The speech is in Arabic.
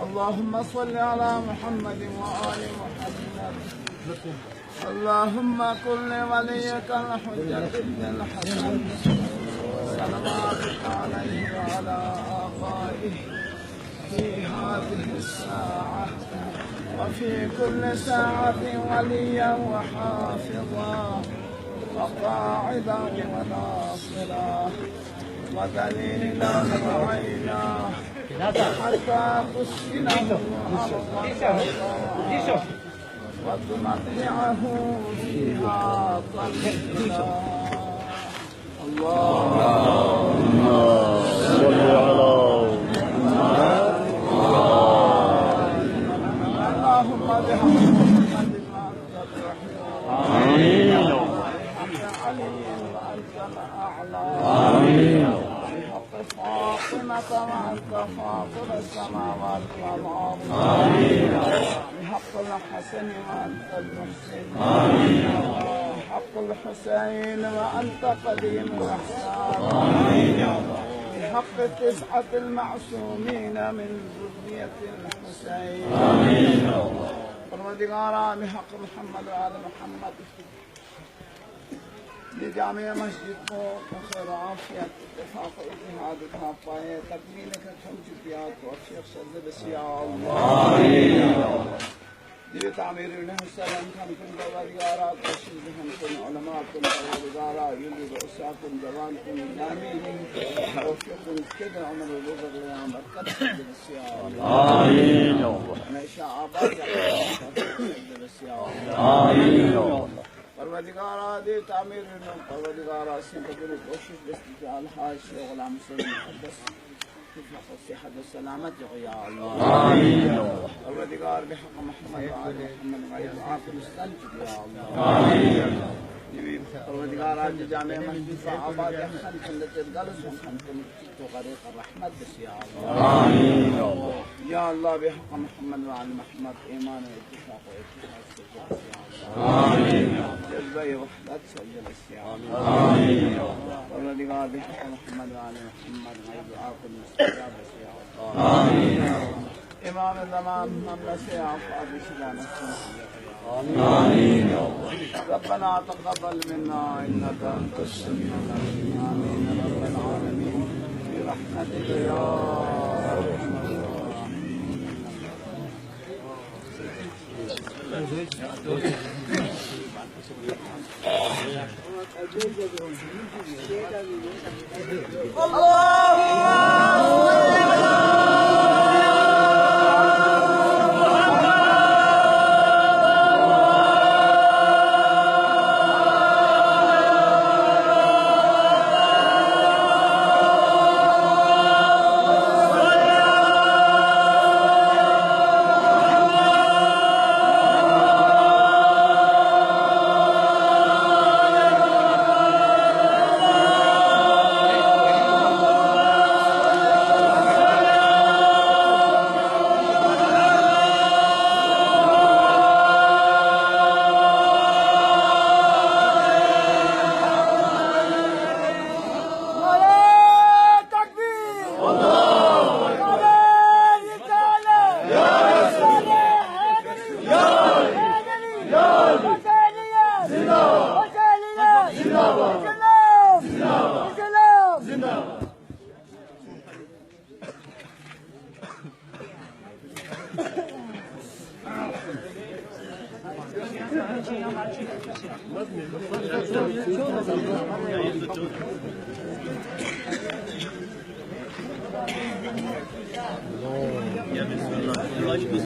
اللهم صل على محمد وآل محمد. اللهم كن لوليك الحجة بن الحسن صلواتك عليه وعلى آبائه في هذه الساعة وفي كل ساعة وليا وحافظا وقاعدا وناصرا ودليلا وعينا حتى تسكنه أرضا وتمتعه فيها طويلا. اللهم صل على اللهم بحق آمين. آمين. بحق فاطمة وأنت فاطر السماوات والأرض. آمين. بحق الحسن وأنت المحسن. آمين. بحق الحسين وأنت قديم الإحسان. آمين. بحق التسعة المعصومين من ذرية الحسين. آمين. پروردگارا بحق محمد وآل محمد لجامع مسجد کو خیر عافیت اتفاق و اتحاد تھا پائے تکمیل کا چھمچپیات کو شیخ صدر بسیار آمین. دیو تعمیر الحسن ہم کن پروردگارا کوشش ہم کن علماء کن پروردگارا یلد عصاکم جوان کن نامی توفیق کد عمر الوزر لیام برکت صدر بسیار آمین. ہمیشہ آباد صدر بسیار آمین. پروردگارا دی تعمیر پروردگارا سنتقل کوشش باستجال حاج شیخ غلام حسین محدث بحق الصحة والسلامة يا الله آمين. پروردگار بحق محمد وآل محمد غير العاقل استنجد يا الله آمين. پروردگار آج جامع مسجد آباد خان خلت الجلس وخان خلت طريق الرحمة بس يا الله آمين. يا الله بحق محمد وآل محمد إيمان واتفاق واتحاد آمين. جذبة وحدة سجل السياق آمين. پروردگار بحق محمد وآل محمد غير العاقل مستجاب بس يا الله آمين. إمام الزمان مملة سيعفى بشدان السنة آمين. ربنا تقبل منا إنك أنت السميع العليم. آمين رب العالمين برحمتك يا أرحم Yeah,